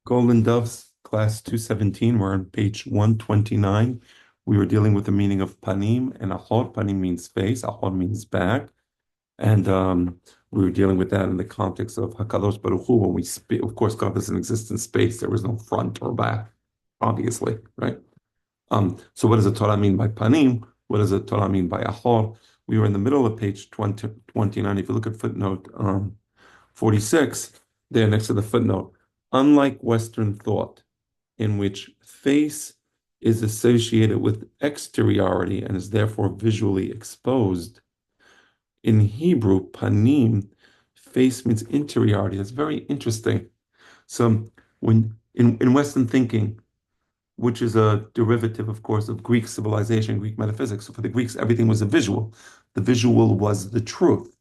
Golden Doves, class 217. We're on page 129. We were dealing with the meaning of panim and ahor. Panim means face, ahor means back. And we were dealing with that in the context of Hakadosh Baruch Hu. When we speak, of course, God doesn't exist in space. There was no front or back, obviously, right? So what does the Torah mean by panim? What does the Torah mean by ahor? We were in the middle of page 29. If you look at footnote 46, there next to the footnote, unlike Western thought, in which face is associated with exteriority and is therefore visually exposed, in Hebrew, panim, face means interiority. That's very interesting. So when in Western thinking, which is a derivative, of course, of Greek civilization, Greek metaphysics. So for the Greeks, everything was a visual. The visual was the truth.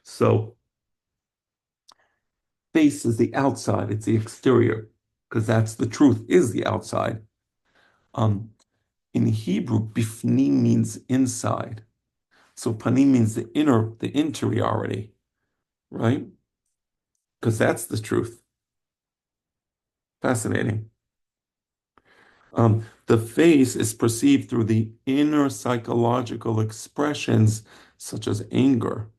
So face is the outside, it's the exterior, because that's the truth, is the outside. Um, in Hebrew, bifnim means inside. So panim means the inner, the interiority, right? Because that's the truth. Fascinating. The face is perceived through the inner psychological expressions such as anger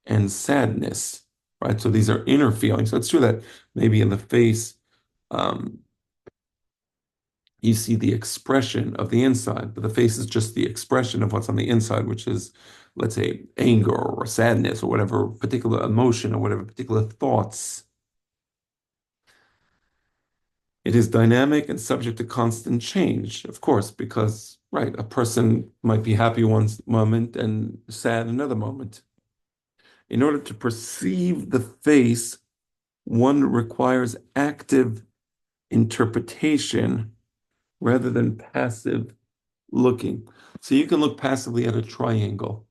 and sadness, right? So these are inner feelings. So it's true that maybe in the face, um, you see the expression of the inside, but the face is just the expression of what's on the inside, which is, let's say, anger or sadness or whatever particular emotion or whatever particular thoughts. It is dynamic and subject to constant change, of course, because, right, a person might be happy one moment and sad another moment. In order to perceive the face, one requires active interpretation rather than passive looking. So you can look passively at a triangle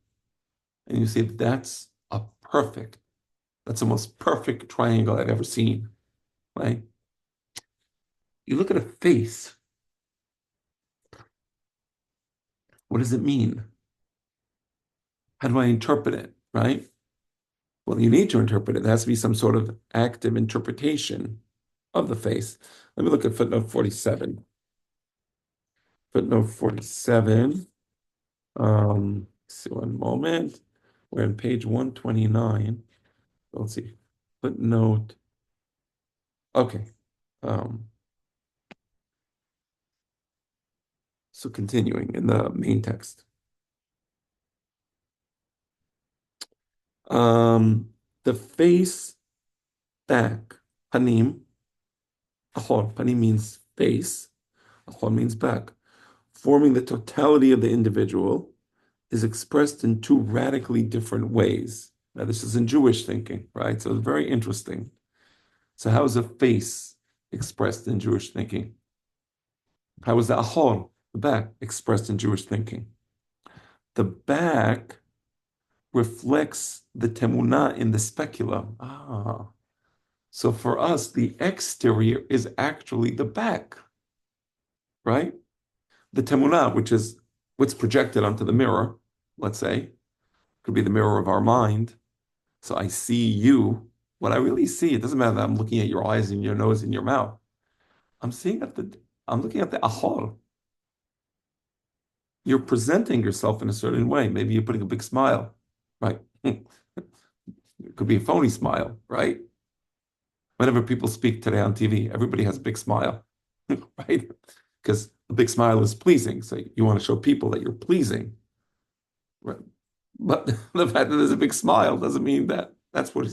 and you say, that's the most perfect triangle I've ever seen, right? You look at a face, what does it mean? How do I interpret it, right? Well, you need to interpret it. There has to be some sort of active interpretation of the face. Let me look at footnote 47. Footnote 47. See one moment. We're on page 129. Let's see. Footnote. Okay. So continuing in the main text. The face, back, panim. Achor, panim means face. Achor means back. Forming the totality of the individual is expressed in two radically different ways. Now, this is in Jewish thinking, right? So it's very interesting. So how is a face expressed in Jewish thinking? How is the achor, the back, expressed in Jewish thinking? The back reflects the temunah in the speculum. So for us, the exterior is actually the back, right? The temunah, which is what's projected onto the mirror, let's say, could be the mirror of our mind. So I see you. What I really see, it doesn't matter that I'm looking at your eyes and your nose and your mouth. I'm seeing at the, I'm looking at the achor. You're presenting yourself in a certain way. Maybe you're putting a big smile, right? It could be a phony smile, right? Whenever people speak today on TV, everybody has a big smile, right? Because a big smile is pleasing. So you want to show people that you're pleasing, right? But the fact that there's a big smile doesn't mean that that's what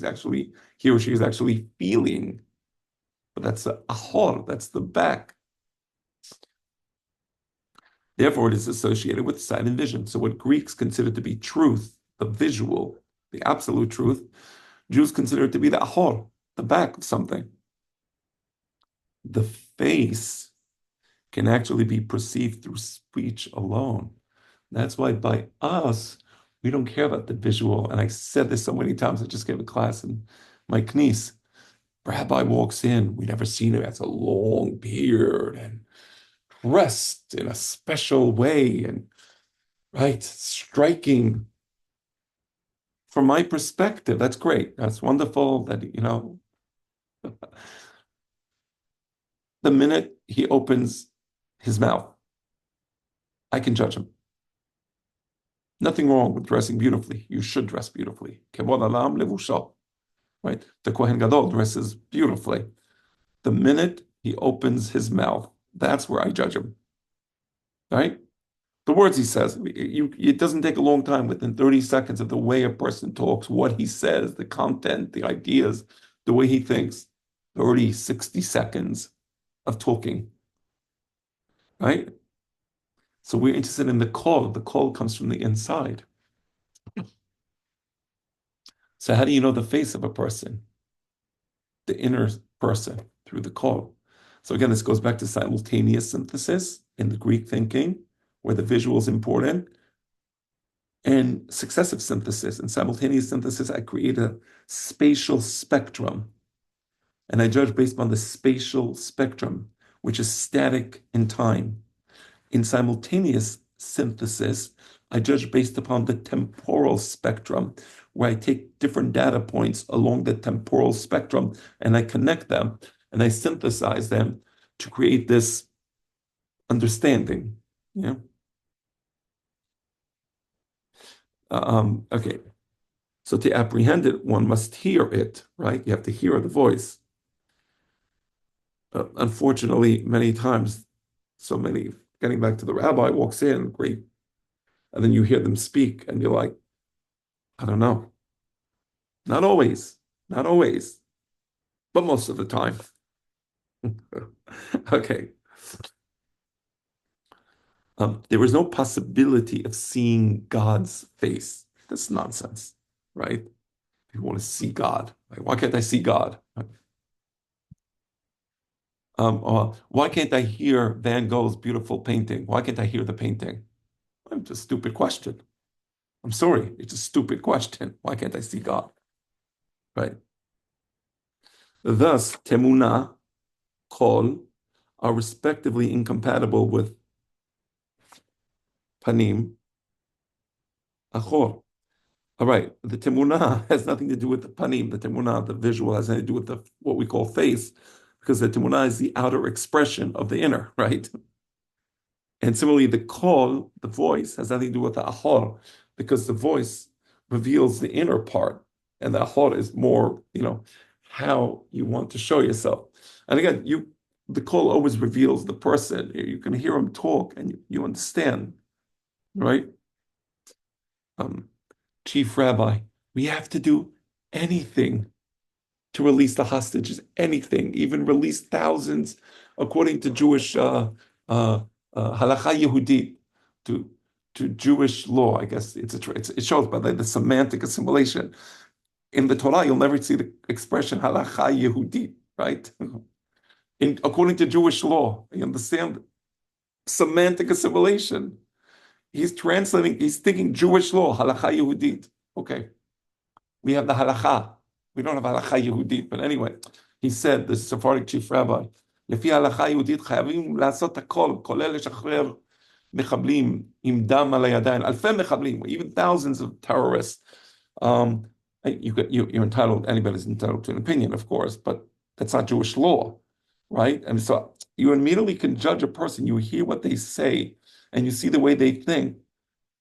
he or she is actually feeling. But that's the ahor, that's the back. Therefore, it is associated with sight and vision. So what Greeks consider to be truth, the visual, the absolute truth, Jews consider it to be the ahor, the back of something. The face can actually be perceived through speech alone. That's why by us, we don't care about the visual. And I said this so many times. I just gave a class in my knis. Rabbi walks in. We never seen him. He has a long beard and dressed in a special way and right, striking. From my perspective, that's great. That's wonderful. That the minute he opens his mouth, I can judge him. Nothing wrong with dressing beautifully. You should dress beautifully. Kevod alam levusha, right? The Kohen Gadol dresses beautifully. The minute he opens his mouth, that's where I judge him, right? The words he says, it doesn't take a long time. Within 30 seconds of the way a person talks, what he says, the content, the ideas, the way he thinks, 30, 60 seconds of talking, right? So we're interested in the call. The call comes from the inside. So how do you know the face of a person? The inner person through the call. So again, this goes back to simultaneous synthesis in the Greek thinking, where the visual is important, and successive synthesis. In simultaneous synthesis, I create a spatial spectrum, and I judge based on the spatial spectrum, which is static in time. In simultaneous synthesis, I judge based upon the temporal spectrum, where I take different data points along the temporal spectrum and I connect them and I synthesize them to create this understanding. Yeah. Okay. So to apprehend it, one must hear it, right? You have to hear the voice. Unfortunately, many times, getting back to the rabbi walks in, great, and then you hear them speak, and you're like, I don't know. Not always, not always, but most of the time. Okay. There is no possibility of seeing God's face. That's nonsense, right? You want to see God. Like, why can't I see God? Or why can't I hear Van Gogh's beautiful painting? Why can't I hear the painting? It's a stupid question. I'm sorry, it's a stupid question. Why can't I see God? Right. Thus, temuna, kol, are respectively incompatible with panim, achor. All right, the temuna has nothing to do with the panim. The temuna, the visual, has nothing to do with the what we call face, because the temuna is the outer expression of the inner, right? And similarly, the kol, the voice, has nothing to do with the ahor, because the voice reveals the inner part, and the ahor is more, how you want to show yourself. And again, the kol always reveals the person. You can hear him talk, and you understand, right? Chief Rabbi, we have to do anything to release the hostages, anything, even release thousands, according to Jewish halakha Yehudit, to Jewish law. I guess it shows by the semantic assimilation. In the Torah, you'll never see the expression halakha Yehudit, right? According to Jewish law, you understand semantic assimilation. He's thinking Jewish law, halakha Yehudit. Okay. We have the halakha. We don't have halakha Yehudit, but anyway, he said, the Sephardic chief rabbi, לפי ההלכה היהודית חייבים לעשות הכל, כולל לשחרר מחבלים עם דם על הידיים, אלפי מחבלים, even thousands of terrorists. You're entitled, anybody's entitled to an opinion, of course, but that's not Jewish law, right? And so you immediately can judge a person. You hear what they say, and you see the way they think.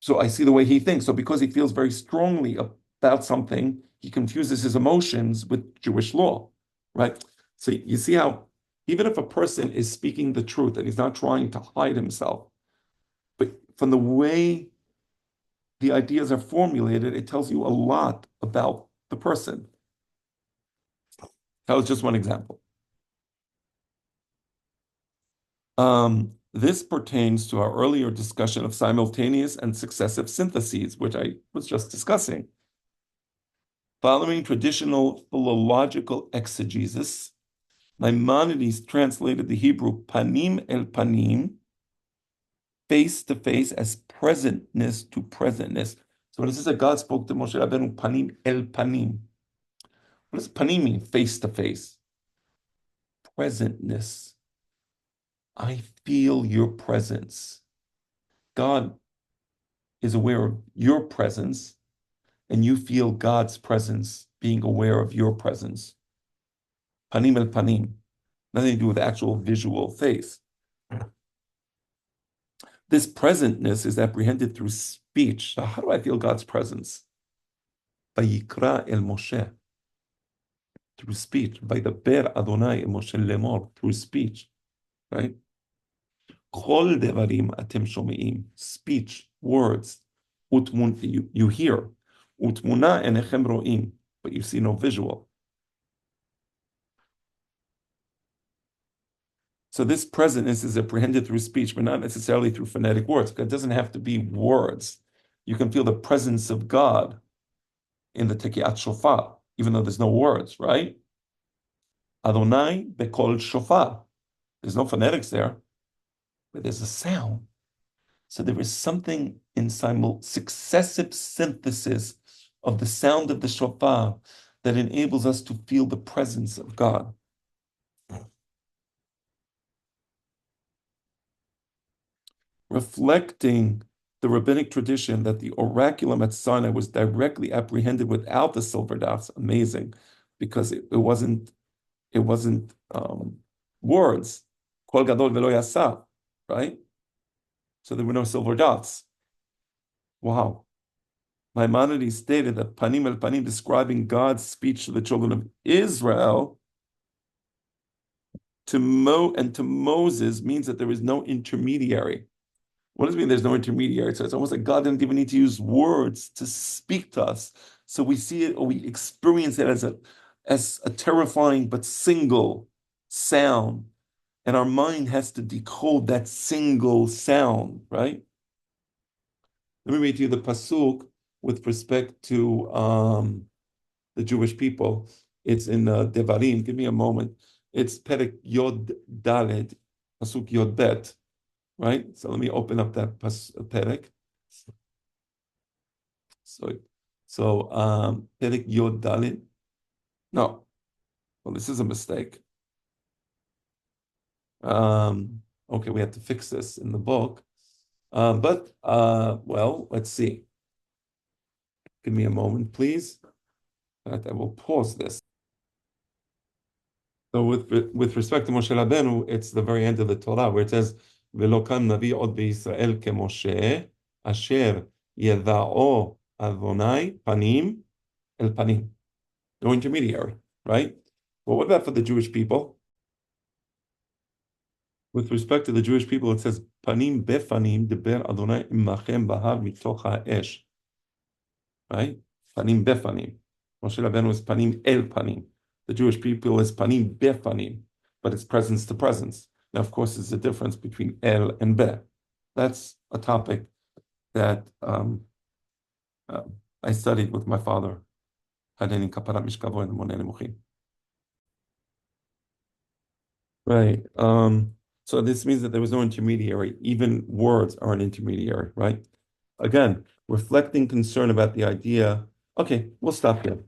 So I see the way he thinks. So because he feels very strongly about something, he confuses his emotions with Jewish law, right? So you see how even if a person is speaking the truth and he's not trying to hide himself, but from the way the ideas are formulated, it tells you a lot about the person. That was just one example. This pertains to our earlier discussion of simultaneous and successive syntheses, which I was just discussing. Following traditional philological exegesis, Maimonides translated the Hebrew panim el panim, face to face, as presentness to presentness. So when it says that God spoke to Moshe Rabbeinu, panim el panim, what does panim mean? Face to face. Presentness. I feel your presence. God is aware of your presence, and you feel God's presence being aware of your presence. Panim el panim. nothing to do with actual visual face. This presentness is apprehended through speech. So how do I feel God's presence? Vayikra el Moshe, through speech. Vayidaber Adonai el Moshe lemor, through speech, right? Kol devarim atem shomeim, speech, words. You hear. Utmuna enechem ro'im, but you see no visual. So this presentness is apprehended through speech, but not necessarily through phonetic words. It doesn't have to be words. You can feel the presence of God in the Tekiat Shofar, even though there's no words, right? Adonai bekol shofar. There's no phonetics there, but there's a sound. So there is something in successive synthesis of the sound of the shofar that enables us to feel the presence of God. Reflecting the rabbinic tradition that the oraculum at Sinai was directly apprehended without the silver dots. Amazing, because it wasn't words. Kol gadol velo yasa, right? So there were no silver dots. Wow. Maimonides stated that Panim el Panim, describing God's speech to the children of Israel, to Moses means that there is no intermediary. What does it mean there's no intermediary? So it's almost like God didn't even need to use words to speak to us. So we see it or we experience it as a terrifying but single sound. And our mind has to decode that single sound, right? Let me read you the pasuk with respect to the Jewish people. It's in Devarim. Give me a moment. It's Perek Yod Daled, pasuk Yod Bet. Right? So let me open up that perek. So perek Yod Daled. No. Well, this is a mistake. Okay, we have to fix this in the book. Well, let's see. Give me a moment, please. I will pause this. So with respect to Moshe Rabbeinu, it's the very end of the Torah where it says, ולא קם נביא עוד בישראל כמשה, אשר ידעו אדוני פנים אל פנים. No intermediary, right? Well, what about for the Jewish people? With respect to the Jewish people, it says, פנים בפנים דבר אדוני עמכם בהר מתוך האש. Right? פנים בפנים. Moshe Rabbeinu is פנים אל פנים. The Jewish people is פנים בפנים, but it's presence to presence. Now, of course, there's a difference between El and Be. That's a topic that I studied with my father. Right. So this means that there was no intermediary. Even words are an intermediary, right? Again, reflecting concern about the idea. Okay, we'll stop here.